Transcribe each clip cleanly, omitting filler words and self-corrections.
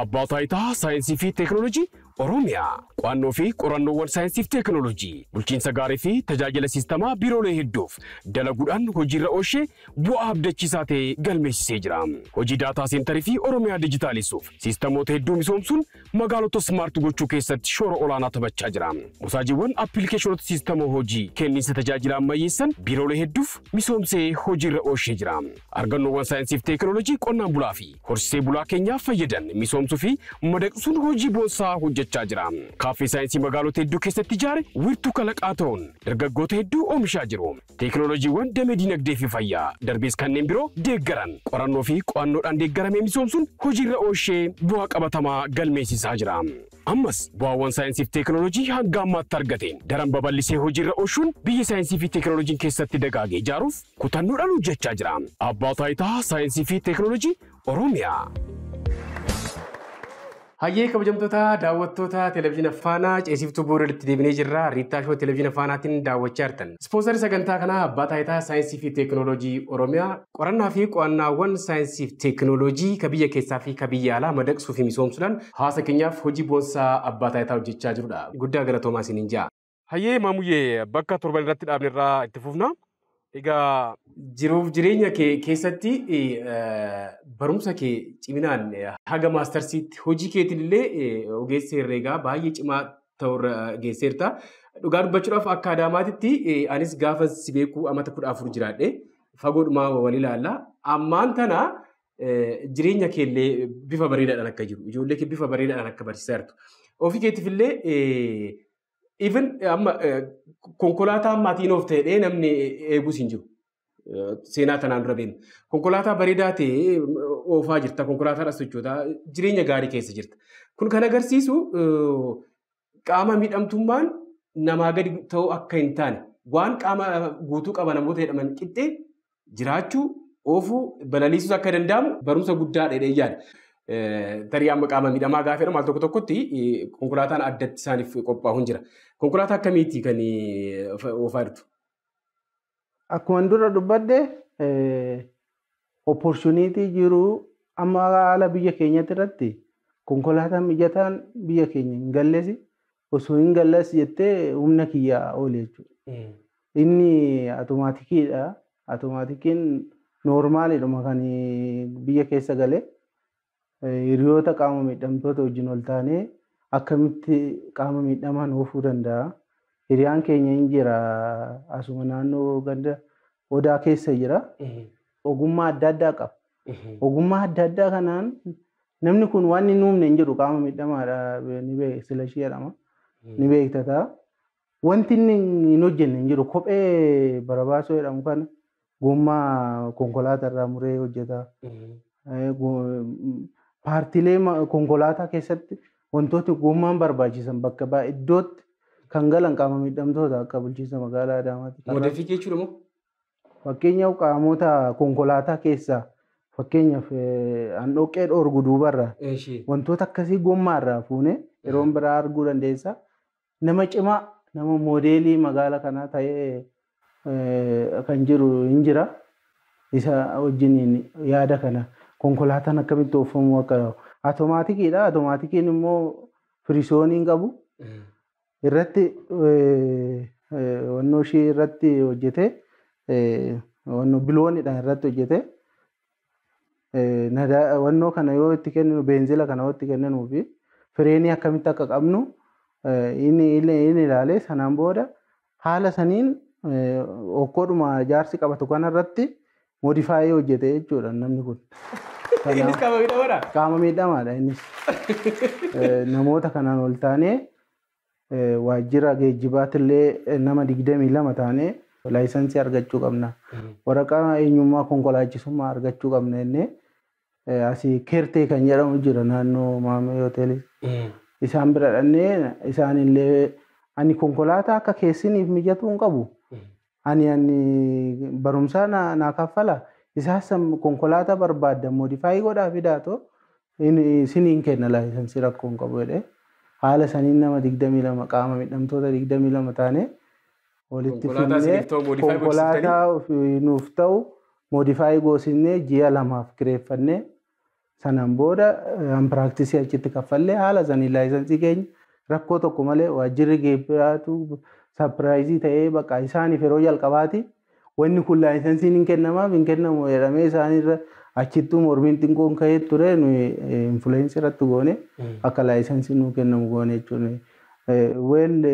Abbaa Taayitaa Saayinsii fi Teekinooloojii Oromiyaa. Qo'annoo fi qorannoowwan saayinsii fi teekinooloojii, bulchiinsa gaarii fi tajaajila siistamaa biiroolee hedduuf dalaguudhaan hojiirra oolchee bu'aa abdachiisaa ta'e galmeessisee jira. Hojii daataa seentarii fi Oromiyaa dijitaalisuuf siistamoota hedduu misoomsuun magaalota smaart gochuu keessatti shoora olaanaa taphachaa jira. Musaajiiwwan appilikeeshinoota siistamoo hojii kenniinsa tajaajila ammayyeessan biiroolee hedduuf misoomsee hojiirra oolchee jira. Argannoowwan saayinsii fi teekinooloojii qonnaan bulaa fi horsiisee bulaa keenyaaf fayyadan misoomsuu fi madaqsuun hojii boonsaa hojjechaa jira. Kaaffee saayinsii magaalota hedduu keessatti ijaare wiirtuu kalaqaa ta'uun dargaggoota hedduu oomishaa jiru. Teekinooloojiiwwan damee dinagdee fi fayyaa darbees kanneen biroo deeggaran qorannoo fi qo'annoodhaan deeggaramee misoomsuun hojiirra oolchee bu'aa qabatamaa galmeessisaa jira. Ammas bu'aawwan saayinsii fi teekinooloojii hanga ammaatti argateen daran babal'isee hojiirra oolchuun biyya saayinsii fi teekinooloojiin keessatti dagaagee ijaaruuf kutannoodhaan hojjechaa jira. Abbaa Taayitaa Saayinsii fi Teekinooloojii Oromiyaa. Hayyee kabajamtoota daawwattoota televezyiina Faanaa ceesiftuu boodatti deebinee jirra. Riittaa shoo televezyiina Faanaatiin daawwachaa jirtan. Ispoonsarii sagantaa kanaa Abbaa Taayitaa Saayinsii fi Teekinooloojii Oromiyaa qorannaa fi qo'annaawwan saayinsii fi teekinooloojii ka biyya keessaa fi ka biyya alaa madaqsuu fi misoomsuudhaan hawaasa keenyaaf hojii boonsaa Abbaa Taayitaa hojjechaa jirudha. Guddaa galatoomaa isiniin jaa. Hayyee maamuyyee bakka torban irratti dhaabnerraa itti fufna. Egaa jiruuf jireenya kee keessatti barumsa kee ciminaan haga maastarsiitti hojii keetiin illee ogeessa herreegaa baay'ee cimaa ta'urra geesseerta. Dhugaa dubbachuudhaaf akka Adaamaatitti anis gaafa si beeku amata 14 jiraadhe fagoodhumaa wal ilaalla. Ammaan tana jireenya kee illee bifa bareedaadhaan akka jiru, ijoollee kee bifa bareedaadhaan akka barsiisaa jirtu. Ofii keetiif illee even amma konkolaataa ammaatiin of ta'ee namni eeguus hin jiru. Seenaa tanaan dura beeknu. Konkolaataa bareedaa ta'e oofaa jirta. Konkolaataadhaas jechuudha. Jireenya gaarii keessa jirta. Kun kan agarsiisu qaama miidhamtummaan namaa gadi ta'uu akka hin taane waan qaama guutuu qaba namoota jedhaman qixxee jiraachuu oofuu balaliisuus akka danda'amu barumsa guddaadha jedhee yaada. Tarii amma qaama miidhamaa gaafa jedhamu al tokko tokkotti konkolaataan addatti isaaniif qophaa'u hin jira. Konkolaataa akkamiitii kan oofaa jirtu? Akkuma dura dubbadde opportunity jiru amma haala biyya keenyatti irratti konkolaataan mijataan biyya keenya hin galleesi osoo hin gallees jettee humna kiyyaa oole jechuudha. Inni atomaatikiidha. Atomaatikiin noormaalidhuma kan biyya keessa galee hiriyoota qaama miidhamtoota wajjin ol taanee akkamitti qaama miidhamaan oofuu danda'a. Hiriyaan keenya hin jira asuma naannoo ganda odaa keessa jira. Ogummaa adda addaa qaba. Ogummaa adda addaa kanaan namni kun waan inni uumne hin jiru qaama miidhamaadha ni beekta silashii jedhama. Ni beekta ta'a. Wanti inni hin hojjenne hin jiru kophee barabaasoo jedhamu kana gommaa konkolaataa irraa muree hojjeta. Paartiilee konkolaataa keessatti wantooti gommaan barbaachisan bakka baay'ee iddootti kan galan qaama miidhamtoota akka bulchiinsa magaalaa Adaamaatti. Moodefii jechuudha moo? Fakkeenyaaf qaamota konkolaataa keessaa fakkeenyaaf handhoqqee dhoorgu duubarraa wantoota akkasii gommaarraa fuune yeroon biraa arguu dandeessa. Nama cimaa nama moodeelii magaalaa kanaa ta'ee kan jiru hin jira. Isa wajjin yaada kana konkolaataan akkamitti oofamuu akka ta'u. Atomaatikiidha. Atomaatikiin immoo firisoonii hin qabu. Irratti wannoo ishee irratti hojjete wannoo biloonidhaan irratti hojjete wannoo kana yoo itti kenninu beenzila kana yoo itti kenninu fi fireenii akkamitti akka qabnu inni ilaalee sanaan booda haala saniin okkoodhuma jaarsi qabatu kanarratti modifaayee hojjete jechuudha namni kun. Innis qaama miidhamaadha? Qaama miidhamaadha innis. Namoota kanaan ol taanee waajjira geejjibaatillee nama 22 taanee laayisansii argachuu qabna. Waraqaa eenyummaa konkolaachisummaa argachuu qabna jennee asii keertee kan jedhamu jira naannoo Maamee Hoteelii. Isaan bira dhannee isaanillee ani konkolaataa akka keessaniif mijatuu hin qabu. Ani barumsaa naa kaffala. Isaas konkolaataa barbaaddan modifaayii godhaa fidaatoo isiniin kenna laayisansii rakkoo hin qabu jedhee. Haala saniin nama 22 qaama miidhamtoota 22 taane walitti fidnee konkolaataa nuuf ta'u modifaayii goosifnee ji'a 2 kireeffannee Sanaan booda piraaktisii achitti kaffallee haala sanii laayisensii keenya rakkoo tokko malee waajjirri geejjibaatu sapiraayizii ta'ee bakka isaaniif yeroo jalqabaati wanni kun laayisensiin hin kennamu jedhamee isaanirra achittuu mormiin xiqqoon ka'ee ture nuyi influensii irratti goone akka laayisensiin nuu kennamu goone jechuudha. Well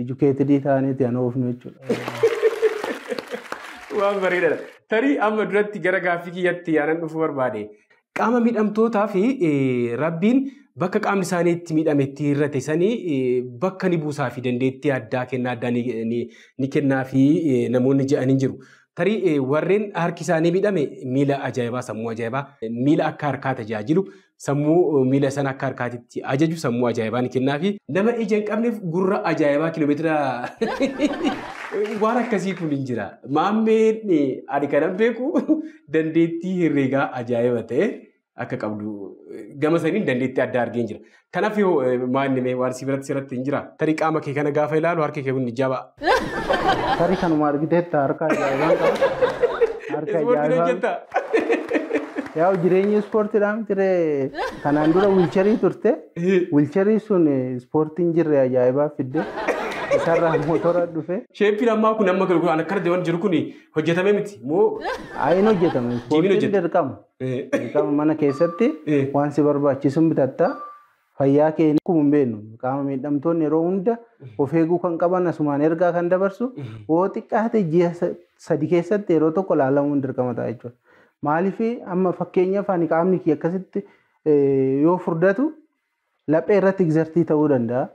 educated ta'aniiti kan oofnu jechuudha. Waan bareedaadha. Tarii amma duratti gara gaaffii kiyyatti yaanan dhufuu barbaade. Qaama miidhamtootaa fi rabbiin bakka qaamni isaanii itti miidhametti irratti sanii bakka ni buusaa fi dandeettii addaa kennaa addaa ni kennaa fi namoonni je'anii jiru. Tarii warreen harki isaanii miidhame miila ajaa'ibaa sammuu ajaa'ibaa miila akka harkaa tajaajilu sammuu miila sana akka harkaatitti ajaju sammuu ajaa'ibaa ni kennaa fi nama ija hin qabneef gurra ajaa'ibaa kiiloomeetira waan akkasii kun hin jira. Maammeen ani kanan beeku dandeettii herreegaa ajaa'iba ta'e akka qabdu gama saniin dandeettii addaa argeen jira. Kanaaf yoo maanni waan si biratti sirratti hin jira. Tarii qaama kee kana gaafa ilaalu harki kee kun ni jaba. Tarii kanuma argiteetta harka ajaa'ibaa qaba. Harka ajaa'ibaa. Yaa jireenya ispoortiidhaan ture kanaan dura wiilcharii turte. Wiilcharii sun ispoortiin jirre ajaa'ibaa fidde. Isarraa mootora dhufe. Sheeppiin ammaa kun amma kan akkana deeman jiru kun hojjetame miti moo? Ayin hojjetame. Ispoortiin dirqama. Dirqama mana keessatti waan si barbaachisu bitatta. Fayyaa keenya akkuma hin beeknu qaama miidhamtoonni yeroo hunda of eeguu kan qaban asumaan ergaa kan dabarsu yoo xiqqaate ji'a 3 keessatti yeroo tokko laalamuun dirqama ta'a jechuudha. Maaliif amma fakkeenyaaf ani qaamni kiyya akkasitti yoo furdatu laphee irratti egzertii ta'uu danda'a.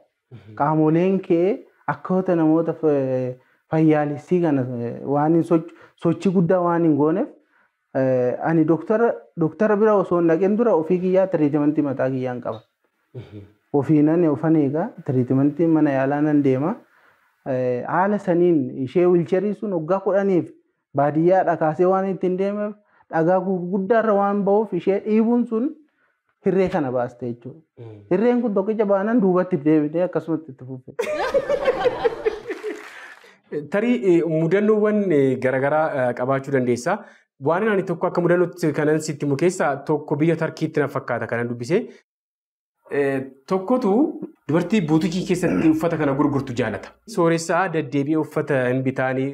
Qaamoleen kee akkota namoota fayyaalessii kana waan sochii guddaa waan hin gooneef ani doktora bira osoo hin dhaqin dura ofii kiyyaa tiriitimentii mataa kiyyaan qaba. Ofiinan ofan eegaa tiriitimentii mana yaalaa nan deema. Haala saniin ishee wiilcharii sun waggaa 10 baadiyyaadha kaasee waan ittiin deemeef dhagaa guddaarra waan ba'uuf ishee dhiibuun sun hirree kana baaste jechuudha. Hirreen kun tokkicha baanan duubatti deebitee akkasumatti itti fufe. Tarii mudannoowwan garaagaraa qabaachuu dandeessa. Waan ani tokko akka mudannootti kanan sitti himu keessaa tokko biyya Tarkiitti na fakkaata kanan dubbisee. Tokkotu dubartii buutikii keessatti uffata kana gurgurtu jaalata. Sooressaa deddeebi'ee uffata hin bitaanii.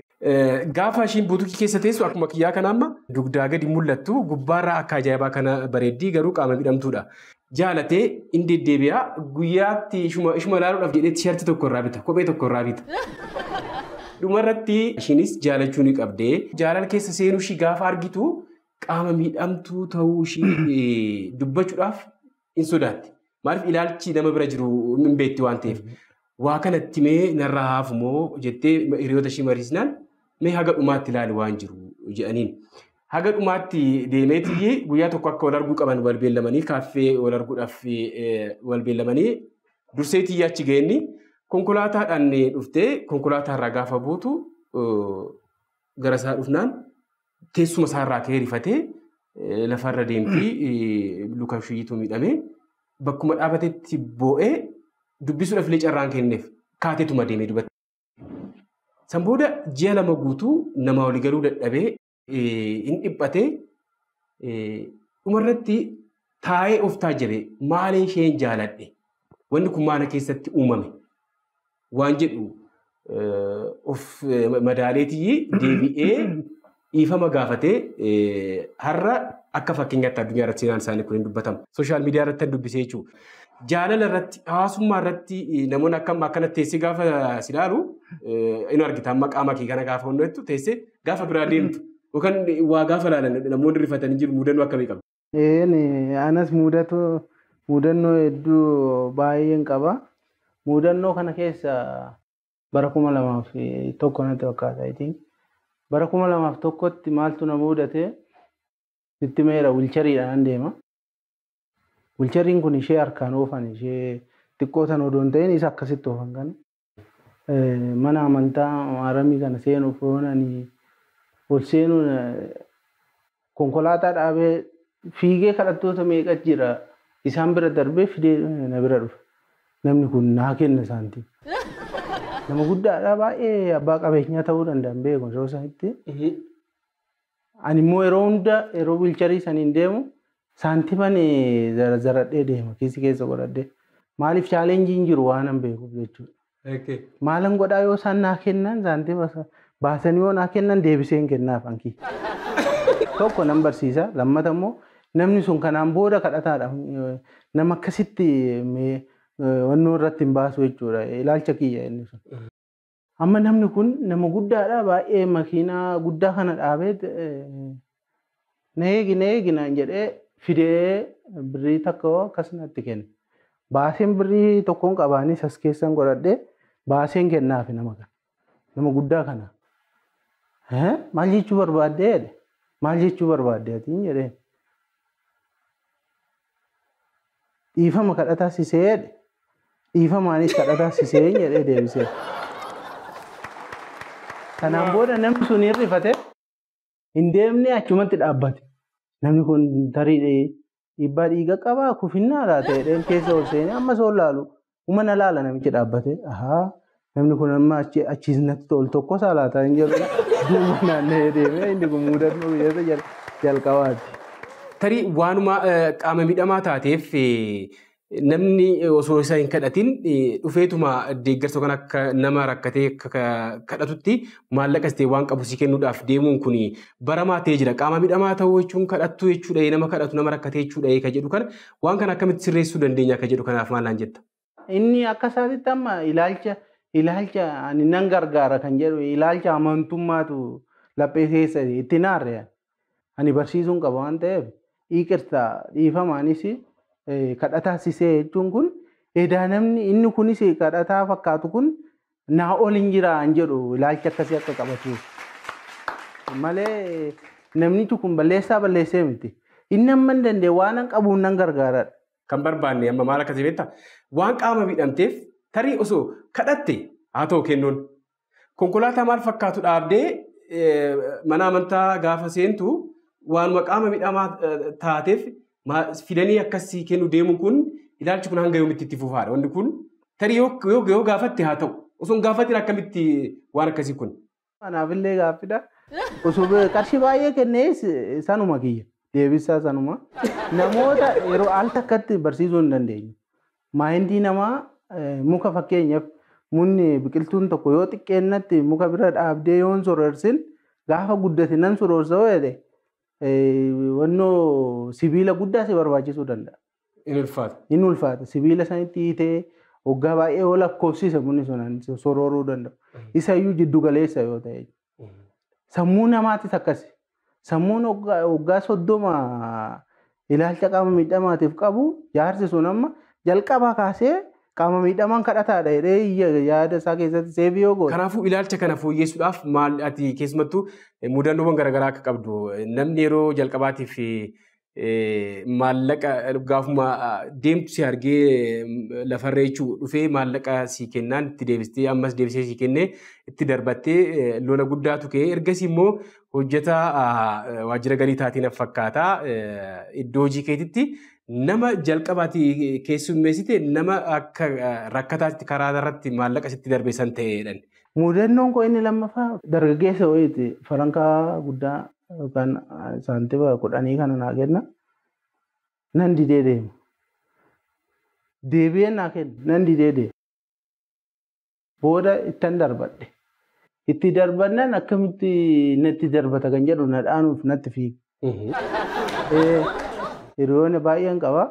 Gaafa ishiin buutikii keessa teessu akkuma kiyyaa kana amma dugdaa gadi mul'attu gubbaarraa akka ajaa'ibaa kana bareeddii garuu qaama miidhamtuudha. Jaalatee hin deddeebi'aa guyyaatti ishuma ilaaluudhaaf jedhee tiishartii tokko irraa bita kophee tokko irraa bita. Dhumarratti ishiinis jaalachuu ni qabdee jaalala keessa seenuu ishii gaafa argitu qaama miidhamtuu ta'uu ishii dubbachuudhaaf hin sodaatti. Maaliif ilaalchi nama bira jiru hin beekti waan ta'eef. Waa kanatti mee narraa haafu moo jettee hiriyoota ishii mariisnaan mee haga dhumaatti ilaali waan jiru jedhaniin. Haga dhumaatti deemeetii guyyaa tokko akka wal arguu qaban wal beellamanii kaaffee wal arguudhaaf wal beellamanii durseetii achi ga'eenni konkolaataadhaan dhuftee konkolaataarraa gaafa buutu gara isaa dhufnaan teessuma isaarraa ka'ee rifatee lafarra deemtii luka ishiitu miidhamee. Bakkuma dhaabatetti boo'ee dubbisuudhaaf illee carraan kenneef kaateetuma deemee dubbate. San booda ji'a 2 guutuu nama walii galuu dadhabee hin dhiphatee dhumarratti taa'ee of taajjabee maalee isheen jaaladhe wanni kun maana keessatti uumame waan jedhu of madaaleetii deebi'ee dhiifama gaafatee har'a akka fakkeenyaatti addunyaa irratti seenaan isaanii kun hin dubbatamu. Sooshaal miidiyaa irratti dubbisee jechuudha. Jaalala irratti hawaasummaa irratti namoonni akkanatti teessee gaafa si ilaalu inni argita amma qaama kee kana gaafa hojjetu teessee gaafa biraa deemtu yookaan waa gaafa ilaalan namoonni rifatanii jiru mudannoo akkamii qabu? Anas mudannoo hedduu baay'een qaba. Mudannoo kana keessa bara 2001 natti fakkaata. Bara 2001tti maaltu na mudate? Sitti meera wiilchariidhaan deema. Wiilchariin kun ishee harkaan oofan ishee xiqqoo tan odoon ta'in isa akkasitti oofan kan. Mana amantaa maaramii kana seenuuf oonanii ol seenuun konkolaataa dhaabee fiigee kadhattoota meeqa jira isaan bira darbee fidee na bira dhufe. Namni kun naa kenna saantii. Nama guddaadha baay'ee abbaa qabeenyaa ta'uu danda'an beeku yeroo sanitti. Ani immoo yeroo hunda yeroo wiilcharii saniin deemu saantiman zaradhee deema kiisii keessa godhadhee maaliif chaalenjiin jiru waan hin beekuuf jechuudha. Maalan godhaa yoo isaan naa kennan saantima baasanii yoo naa kennan deebisee hin kennaaf hankii. Tokko nan barsiisa lammata immoo namni sun kanaan booda kadhataadha nama akkasitti wannoo irratti hin baasu jechuudha ilaalcha kiyya inni sun. Amma namni kun nama guddaadha baay'ee makiinaa guddaa kana dhaabee na eegi jedhee fidee birrii takka akkasumatti kenne. Baaseen birrii tokkoon qabaanis as keessan godhadhee baaseen kennaaf nama guddaa kana. Maal jechuu barbaaddee jedhe maal jechuu barbaaddeetiin jedhee dhiifama kadhataa sisee jedhe dhiifamaanis kadhataa sisee jedhee deebisee. Kanaan booda namni sun hirrifate hin deemne achumatti dhaabbate. Namni kun tarii dhiibbaa dhiiga qabaa kufinnaa laata jedheen keessa ol seenee ammas ol laalu umana laala namichi dhaabbate. Namni kun amma achiisnatti ol tokko saalataa hin jedhu duuba naanna'ee deemee inni kun mudannoo biyyoota jalqabaati. Tarii waanuma qaama miidhamaa taateef namni osoo isaa hin kadhatin dhufeetuma deeggarsa kan akka nama rakkatee kadhatutti maallaqa ta'e waan qabu si kennuudhaaf deemuun kun baramaa ta'ee jira. Qaama miidhamaa ta'uu jechuun kadhattuu jechuudha nama kadhatu nama rakkatee jechuudha ka jedhu kana waan kana akkamitti sirreessuu dandeenya ka jedhu kanaaf maalaan jetta? Inni akka isaatitti amma ilaalcha ani nan gargaara kan jedhu ilaalcha amantummaatu laphee keessa itti naarre ani barsiisuun qaba waan ta'eef dhiiqirtaa dhiifamaanis kadhataa sisee jechuun kun edaa namni inni kunis kadhataa fakkaatu kun naa ol hin jiraan jedhu ilaalcha akkasii akka qabatuuf. Malee namni kun balleessee miti. Inni amma hin dandeenye waan an qabuun nan gargaaradha. Kan barbaanne amma maal akkasii beektaa? Waan qaama miidhamteef tarii osoo kadhatte haa ta'u kennuun. Konkolaataa maal fakkaatu dhaabdee mana amantaa gaafa seentu waanuma qaama miidhamaa taateef fidanii akkasii kennu deemuun kun ilaalchi kun hanga yoomitti itti fufaadha. Wanti kun tarii yoo gaafatte haa ta'u osoo gaafatiin akkamitti waan akkasii kun. Anaafillee gaaffidha. Osoo qarshii baay'ee kennee sanuma kiyya. Deebisaa sanuma. Namoota yeroo al takkatti barsiisuu hin dandeenyu. Maayindii namaa muka fakkeenyaaf munni biqiltuun tokko yoo xiqqeennatti muka bira dhaabdee yoo hin sororsin gaafa guddate nan sororsa yoo jedhe wannoo sibiila guddaa si barbaachisuu danda'a. In ulfaata. Sibiila sanitti hiitee waggaa baay'ee yoo lakkoofsise munni sun sororuu danda'u. Isayyuu jiddu galeessa yoo ta'e. Sammuu namaatis akkasi. Sammuun waggaa 30 ilaalcha qaama miidhamaatiif qabu jaarsi sun amma jalqabaa kaasee qaama miidhamaan kadhataadha jedhee yaada isaa keessatti seefii yoo goote. Kanaafuu ilaalcha kana fooyyessuudhaaf maal ati keessumattuu mudannoowwan garaagaraa akka qabdu namni yeroo jalqabaatiif maallaqa gaafuma deemtu si argee lafarra jechuu dhufee maallaqa si kennaan itti deebistee ammas deebisee si kennee itti darbattee lola guddaatu ka'ee ergasii immoo hojjetaa waajjira galii taatiin fakkaata iddoo hojii keetitti nama jalqabaati keessummeessite nama akka rakkataatti karaa irratti maallaqa sitti darbeessan ta'eedhaan. Mudannoon koo inni lammaffaa dargaggeessa wayiiti farankaa guddaa yookaan saantiba 10 kana naa kenna nan didee deema. Deebi'ee naa kenna nan didee deema. Booda ittan darbadhe. Itti darbannaan akkamitti natti darbata kan jedhu na dhaanuuf natti fiiga. Hiriyoonni baay'een qaba.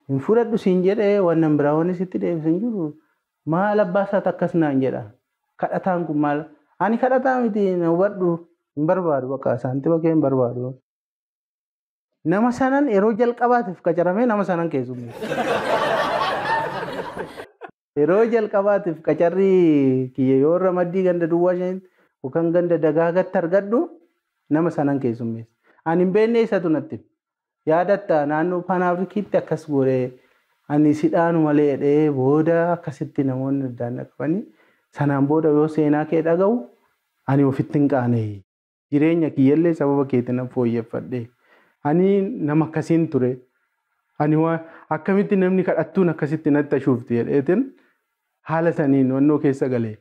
Hin fudhadhu siin jedhee waan biraa waan sitti deebisan jiru maal abbaasaat akkas naan jedha. Kadhataan kun maal? Ani kadhataa miti na hubadhu hin barbaadu bakka saantiba kee hin barbaadu. Nama sanan yeroo jalqabaatiif qacaramee nama sanan keessummeessa. Yeroo jalqabaatiif qacarrii kiyya yoo irra maddii ganda duwwaa shanitti yookaan ganda dagaagatti argadhu nama sanan keessummeessa. Ani hin beekne isatu natti. Yaadatta naannoo Paanaafrikiitti akkas godhee ani sidhaanu malee jedhee booda akkasitti namoonni addaan qabanii sanaan booda yoo seenaa kee dhaga'u ani ofitti hin qaane jireenya kiyyallee sababa keetiin fooyyeffadhe. Ani nama akkasiin ture. Ani akkamitti namni kadhattuun akkasitti natti ashuufti jedheetiin haala saniin wannoo keessa galee.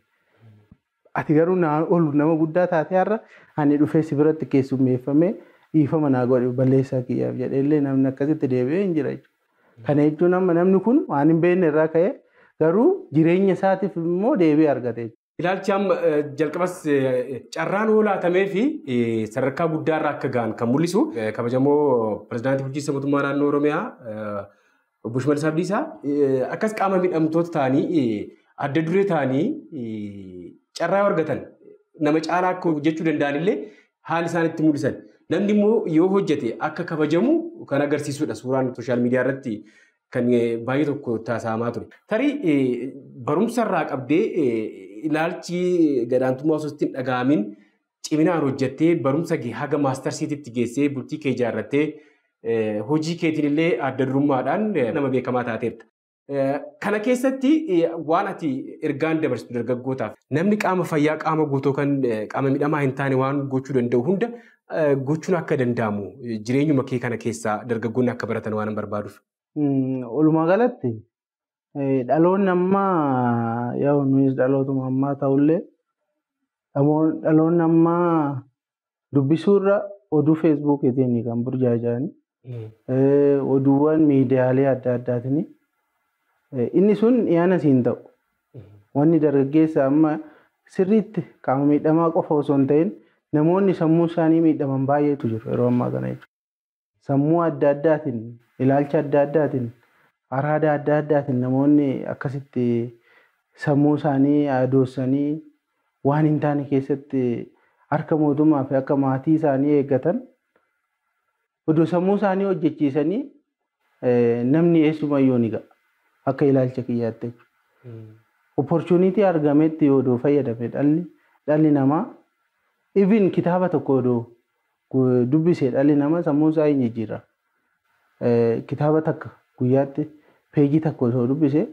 Ati garuu ol nama guddaa taate har'a ani dhufee si biratti keessummeeffamee dhiifama naa godhe balleessaa kiyyaaf jedheellee namni akkasitti deebi'ee hin jira jechuudha. Kana jechuun amma namni kun waan hin beekne irraa ka'ee garuu jireenya isaatiif immoo deebii argate. Ilaalchi amma jalqabas carraan hoolaatamee fi sadarkaa guddaarra akka ga'an kan mul'isu kabajamoo pirezidaantii bulchiinsa mootummaa naannoo Oromiyaa obbo Shimallis Abdiisaa akkas qaama miidhamtoota ta'anii adda duree ta'anii carraa argatan nama caalaa akka hojjechuu danda'an illee haala isaan itti mul'isan. Namni immoo yoo hojjete akka kabajamu kan agarsiisudha. Suuraan sooshaal miidiyaa irratti kan baay'ee tokko taasifamaa ture. Tarii barumsa irraa qabdee ilaalchi gadaantummaa osoo ittiin dhaga'amin ciminaan hojjettee barumsa haga maastarsiititti geessee bultii kee ijaarrattee hojii keetiin illee adda durummaadhaan nama beekamaa taateerta. Kana keessatti waan ati ergaan dabarsitu dargaggootaaf namni qaama fayyaa qaama guutuu kan qaama miidhamaa hin taane waan gochuu danda'u hunda gochuun akka danda'amu jireenyuma kee kana keessaa dargaggoonni akka baratan waan barbaaduuf. Walumaa galatti dhaloonni ammaa yoo nuyi dhalootuma ammaa ta'ullee dhaloonni ammaa dubbisuurra oduu feesbuukiitiin kan burjaaja'anii oduuwwan miidiyaalee adda addaatiin inni sun dhiyaana siin ta'u. Wanni dargaggeessa amma sirriitti qaama miidhamaa qofa osoo hin ta'in namoonni sammuu isaanii miidhaman baay'eetu jiru yeroo ammaa kana jechuudha. Sammuu adda addaatiin ilaalcha adda addaatiin araada adda addaatiin namoonni akkasitti sammuu isaanii adoosanii waan hin taane keessatti harka mootummaa fi akka maatii isaanii eeggatan oduu sammuu isaanii hojjechiisanii namni eessumayyuu ni ga'a akka ilaalcha kiyyaatti jechuudha. Opportunity argametti yoo fayyadame dhalli namaa even kitaaba tokko odoo dubbisee dhalli namaa sammuu isaa hin jijjiirra. Kitaaba takka guyyaatti peejii tokko osoo dubbisee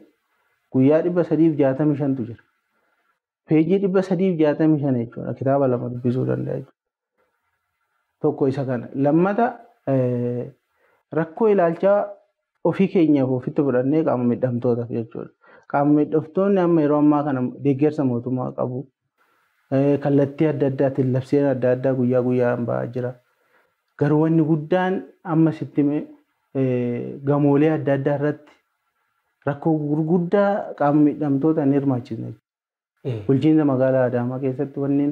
guyyaa 365tu jira. Peejii 365 jechuudha. Kitaaba lama dubbisuu danda'a jechuudha. Tokko isa kana. Lammata rakkoo ilaalchaa ofii keenyaaf ofitti fudhannee qaama miidhamtootaaf jechuudha. Qaama miidhamtoonni amma yeroo ammaa kana deeggarsa mootummaa qabu. Kallattii adda addaatiin labseen adda addaa guyyaa guyyaan ba'aa jira. Garuu wanni guddaan amma sitti gamoolee adda addaa irratti rakkoo gurguddaa qaama miidhamtoota hin hirmaachisne. Bulchiinsa magaalaa Adaamaa keessatti wanneen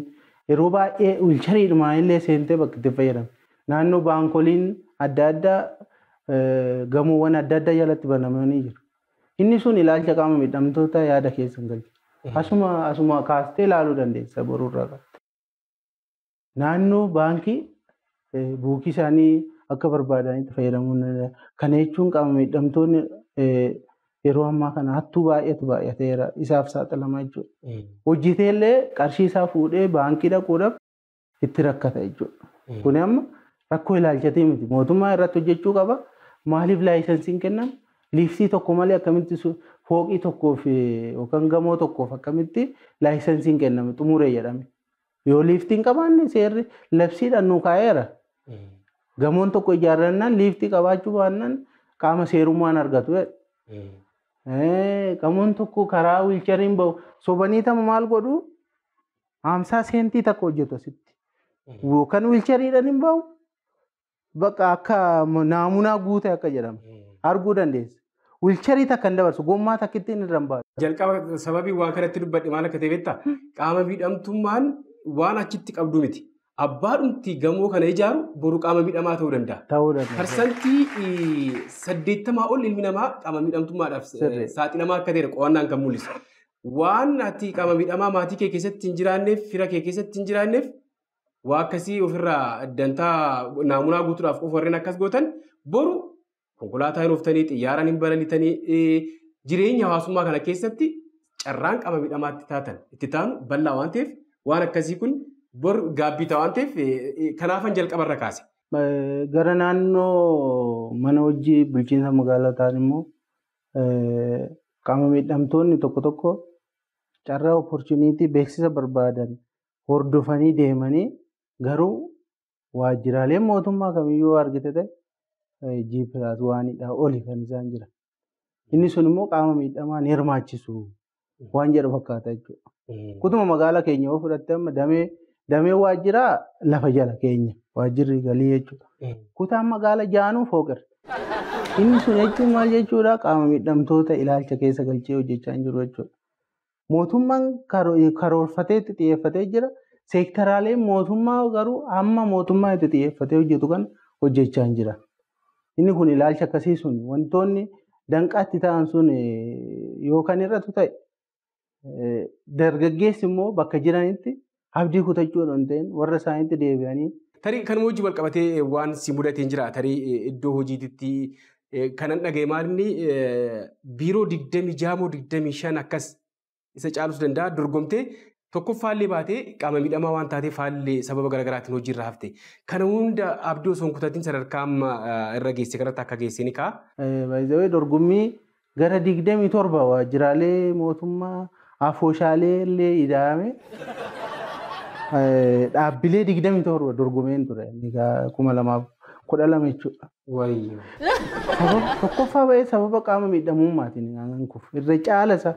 yeroo baay'ee wiilchariidhumaan illee seentee bakka itti fayyadamu. Naannoo baankoliin adda addaa gamoowwan adda addaa jalatti banamanii jiru. Inni sun ilaalcha qaama miidhamtoota yaada keessa hin galchu. Asuma kaastee ilaaluu dandeessa boruurraa qabdi. Naannoo baankii buukii isaanii akka barbaadanitti fayyadamuu danda'a. Kana jechuun qaama miidhamtoonni yeroo ammaa kana hattuu baay'ateera isaaf saaxilamaa jechuudha. Hojjetee illee qarshii isaa fuudhee baankii dhaquudhaaf itti rakkata jechuudha. Kun amma rakkoo ilaalchatee miti. Mootummaa irratti hojjechuu qaba. Maaliif laayisensiin kennamu? Liiftii tokko malee akkamitti fooqii tokkoof yookaan gamoo tokkoof akkamitti laayisensiin kenname xumuree jedhame. Yoo liiftiin qabaanne seerri labsiidhaan nu kaa'eera. Gamoon tokko ijaarrannaan liiftii qabaachuu baannaan qaama seerummaan argatu. Gamoon tokko karaa wiilchariin bahu sobanii tama maal godhu 50 seentii takka hojjetu asitti. Yookaan wiilchariidhaan hin bahu bakka akka naamunaa guute akka jedhamu arguu dandeessa. Wiilcharii takka hin dabarsu gommaa takka ittiin irra hin baatu. Jalqaba sababii waan kanatti dubbadhe maal akka ta'e beektaa? Qaama miidhamtummaan waan achitti qabdu miti. Abbaadhumti gamoo kana ijaaru boru qaama miidhamaa ta'uu danda'a. Parsantii 80 ol ilmi namaa qaama miidhamtummaadhaaf saaxilamaa akka ta'e qo'annaan kan mul'isu. Waan ati qaama miidhamaa maatii kee keessatti hin jiraanneef fira kee keessatti hin jiraanneef waa akkasii ofirraa dantaa naamunaa guutuudhaaf qofa warreen akkas gootan boru konkolaataa hin ooftanii xiyyaaraan hin balaliitanii jireenya hawaasummaa kana keessatti carraan qaama miidhamaatti taatan itti taanu bal'aa waan ta'eef waan akkasii kun bor gaabbii ta'a waan ta'eef kanaafan jalqabarra kaase. Gara naannoo mana hojii bulchiinsa magaalotaan immoo qaama miidhamtoonni tokko tokko carraa opportunitii beeksisa barbaadan hordofanii deemanii garuu waajjiraaleen mootummaa kamiyyuu argite ta'e G+ waanidha oli kan isaan jira. Inni sun immoo qaama miidhamaa ni hirmaachisu waan jedhu fakkaata jechuudha. Kutuma magaalaa keenya yoo fudhatte amma damee waajjiraa lafa jala keenya waajjirri galii jechuudha. Kutaan magaalaa jaanuu fooqirra. Inni sun jechuun maal jechuudha qaama miidhamtoota ilaalcha keessa galchee hojjechaa hin jiru jechuudha. Mootummaan karoorfatee itti xiyyeeffatee jira. Seektaraaleen mootummaa garuu hamma mootummaa itti xiyyeeffatee hojjetu kan hojjechaa hin jira. Inni kun ilaalcha akkasii sun wantoonni danqaatti ta'an sun yookaan irratti ta'e dargaggeessi immoo bakka jiranitti abdii kutachuu hin ta'in warra isaaniitti deebi'anii. Tarii kanuma hojii wal qabatee waan si mudateen jira. Tarii iddoo hojiitti kanan dhaga'e maalinni biiroo 26 moo 25 akkas isa caalus danda'a dorgomtee tokkoffaallee baatee qaama miidhamaa waan taateef haalli sababa garaagaraatiin hojiirra hafte. Kana hunda abdii osoo hin kutatiin sadarkaa amma irra geesse kanatti akka geesse ni ka'a. Baay'ee dorgommii gara 27 waajjiraalee mootummaa afooshaalee illee idaame dhaabbilee 27 dorgomeen ture. 2012 jechuudha. Tokkoffaa ba'ee sababa qaama miidhamummaatiin irra caalasa.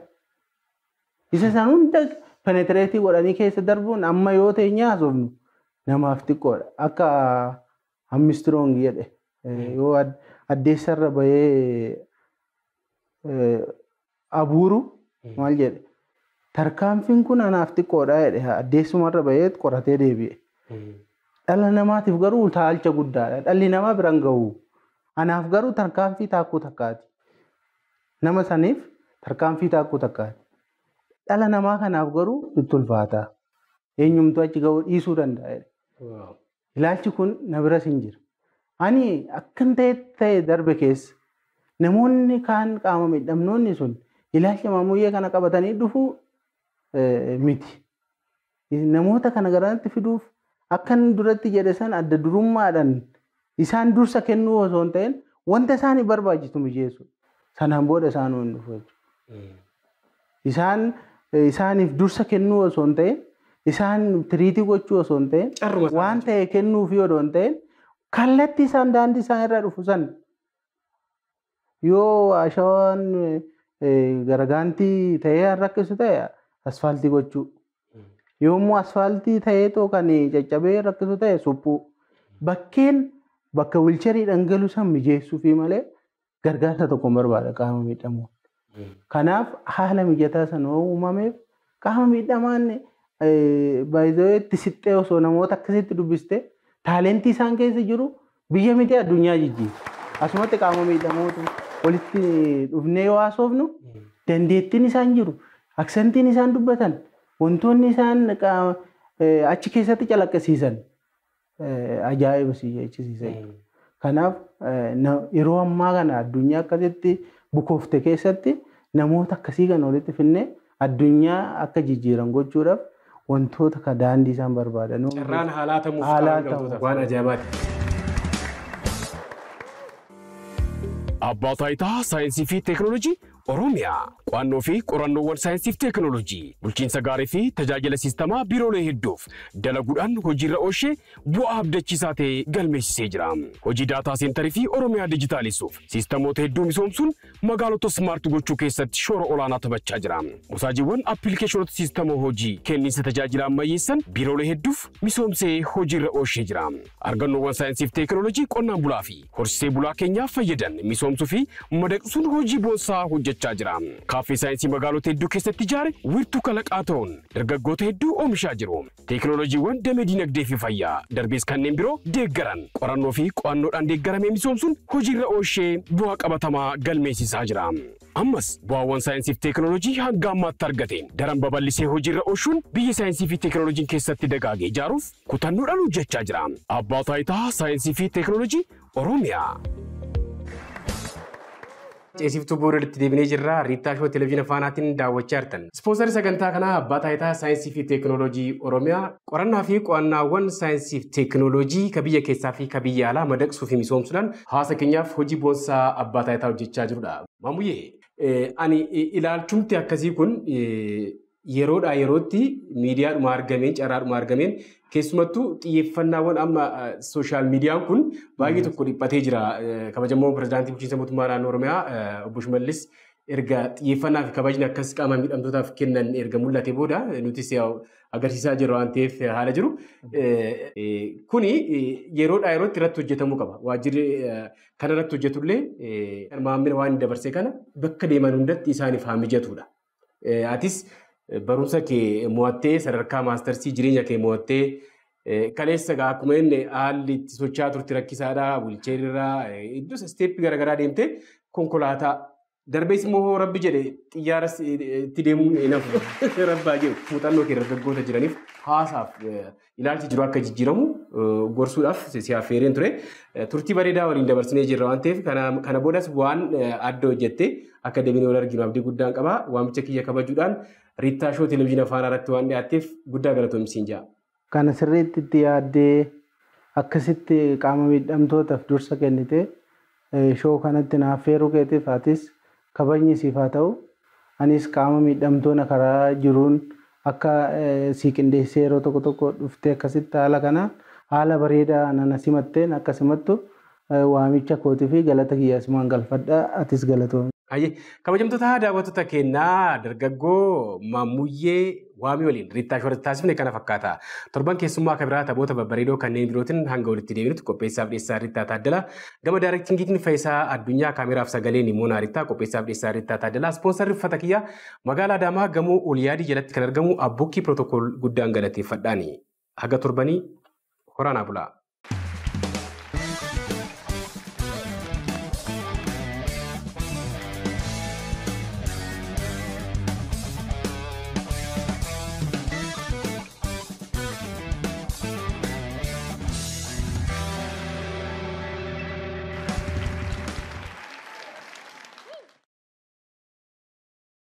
Isa san hunda peneetireetii godhanii keessa darbuun amma yoo ta'e nyaasofnu namaaf xiqqoodha. Akka hammistiroong jedhe yoo addeessarra bahee abuuru maal jedhe tarkaanfiin kun anaaf xiqqoodha jedhe addeessumarra bahee qoratee deebi'e. Dhala namaatiif garuu utaalcha guddaadha. Dhalli namaa biraan gahu. Anaaf garuu tarkaanfii taakkuu takkaati. Nama saniif tarkaanfii taakkuu takkaati. Dhala namaa kanaaf garuu itti ulfaata. Eenyumtuu achi gahuu dhiisuu danda'a. Ilaalchi kun na biras hin jira. Ani akkan ta'e darbe keessa namoonni kaan qaama miidhamnoonni sun ilaalcha maamuyyee kana qabatanii dhufuu miti. Namoota kana garanatti fiduuf akkan duratti jedhe san adda durummaadhaan isaan dursa kennuu osoo hin ta'in wanta isaanii barbaachisu mijeessu. Sanaan booda isaan hin dhufu. Isaaniif dursa kennuu osoo hin ta'in isaan tiriitii gochuu osoo hin ta'in waan ta'e kennuufi osoo hin ta'in kallattii isaan daandii isaan irraa dhufu san yoo ashawaan garagaantii ta'ee rakkisu ta'e asfaaltii gochuu. Yommuu asfaaltii ta'ee too kan caccabee rakkisu ta'e suphuu. Bakkeen bakka wilcharii dhangaluu san mijeessuu fi malee gargaarsa tokko barbaada qaama miidhamu. Kanaaf haala mijataa sana uumameef qaama miidhamaan baay'ee sixxee osoo namoota akkasitti dubbiste taalentii isaan keessa jiru biyya miti addunyaa jijjiira. Asumatti qaama miidhamoota walitti dhufnee yoo haasofnu dandeettiin isaan jiru, aksantiin isaan dubbatan, wantoonni isaan achi keessatti calaqqisiisan ajaa'iba si jechisiisan. Kanaaf yeroo ammaa kana addunyaa akkasitti bukoofte keessatti namoota akkasii kan walitti finnee addunyaa akka jijjiiran gochuudhaaf wantoota ka daandii isaan barbaadan. Carraan haalaa ta'uuf waan ajaa'ibaati. Abbaa Taayitaa Saayinsii fi Teekinooloojii Oromiyaa qo'annoo fi qorannoowwan saayinsii fi teekinooloojii bulchiinsa gaarii fi tajaajila siistamaa biiroolee hedduuf dalaguudhaan hojiirra oolchee bu'aa abdachiisaa ta'e galmeessisee jira. Hojii daataa seentarii fi Oromiyaa dijitaalisuuf siistamoota hedduu misoomsuun magaalota smaart gochuu keessatti shoora olaanaa taphachaa jira. Musaajiiwwan appilikeeshinoota siistama hojii kenniinsa tajaajila ammayyeessan biiroolee hedduuf misoomsee hojiirra oolchee jira. Argannoowwan saayinsii fi teekinooloojii qonnaan bulaa fi horsiisee bulaa keenyaaf fayyadan misoomsuu fi madaqsuun hojii boonsaa hojjechaa jira. Kaaffee saayinsii magaalota hedduu keessatti ijaare wiirtuu kalaqaa ta'uun dargaggoota hedduu oomishaa jiru. Teekinooloojiiwwan damee dinagdee fi fayyaa darbees kanneen biroo deeggaran qorannoo fi qo'annoodhaan deeggaramee misoomsuun hojiirra oolchee bu'aa qabatamaa galmeessisaa jira. Ammas bu'aawwan saayinsii fi teekinooloojii hanga ammaatti argateen daran babal'isee hojiirra oolchuun biyya saayinsii fi teekinooloojiin keessatti dagaagee ijaaruuf kutannoodhaan hojjechaa jira. Abbaa Taayitaa Saayinsii fi Teekinooloojii Oromiyaa. Ceesiftuu boordiitti deebinee jirra. Riittaa Shoo Televiziyoona Faanaatiin daawwachaa jirtan. Ispoonsarri sagantaa kanaa Abbaa Taayitaa Saayinsii fi Teekinooloojii Oromiyaa qorannaa fi qo'annaawwan saayinsii fi teekinooloojii ka biyya keessaa fi ka biyya alaa madaqsuu fi misoomsuudhaan hawaasa keenyaaf hojii boonsaa Abbaa Taayitaa hojjechaa jirudha. Maamuyyee ani ilaalchumti akkasii kun yeroodhaa yerootti miidiyaadhuma argameen carraadhuma argameen keessumattuu xiyyeeffannaawwan amma sooshaal miidiyaan kun baay'ee tokko dhiphatee jira. Kabajamoo pirezidaantii bulchiinsa mootummaa naannoo Oromiyaa obbo Shimallis erga xiyyeeffannaa fi kabajni akkas qaama miidhamtootaaf kennan erga mul'ate booda nutis agarsiisaa jirra waan ta'eef haala jiru. Kuni yeroodhaa yerootti irratti hojjetamuu qaba. Waajjirri kana irratti hojjetullee maamila waan dabarsee kana bakka deeman hundatti isaaniif haa mijatudha. Atis barumsa kee mo'attee sadarkaa maastarsii jireenya kee mo'attee kaleessa akkuma inni haalli itti socho'aa turte rakkisaadha. Wiilcheerirraa iddoo isteeppii garaagaraa deemtee konkolaataa darbees immoo rabbi jedhe xiyyaaras itti deemuun nafu rabbaa jedhu muuxannoo kee dargaggoota jiraniif haasaaf ilaalchi jiru akka jijjiiramu gorsuudhaaf si affeereen ture. Turtii bareedaa waliin dabarsinee jirra waan ta'eef kana boodas waan adda hojjettee akka deebinee wal arginu abdii guddaan qaba. Waamicha kiyya kabajuudhaan Riittaa Shoo Televezyiinii Afaanaa irratti waan dhiyaatteef guddaa galatoomsiin jira. Kana sirriitti itti yaaddee akkasitti qaama miidhamtootaaf dursa kennite shoo kanatti naaf affeeruu keetiif atis kabajni siif haa ta'u. Anis qaama miidhamtoota karaa jiruun akka sii qindeessee yeroo tokko tokko dhuftee akkasitti haala kanaan haala bareedaa nana simatteen akka simattu waamicha kootii fi galata kiyya asumaan galfadha. Atis galatoomii. Kabajamtoota daawwattoota keenyaa dargaggoo Maamuyyee Waamii waliin Riittaa Shoo taasifne kana fakkaata. Torban keessummaa akka biraa taphoota babbareedoo kanneen birootiin hanga walitti deebinutti qopheessaaf dhiyeessaa Riittaa Taaddalaa. Gama daarektingiitiin Faayisaa Addunyaa kaameraaf sagaleen Moonaa Riittaa qopheessaaf dhiyeessaa Riittaa Taaddalaa. Ispoonsarri uffata kiyyaa magaalaa Adaamaa gamoo Oliyaadii jalatti kan argamu Abbukkii Pirootokool guddaan galateeffadhaani. Haga torbanii horaanaa bulaa.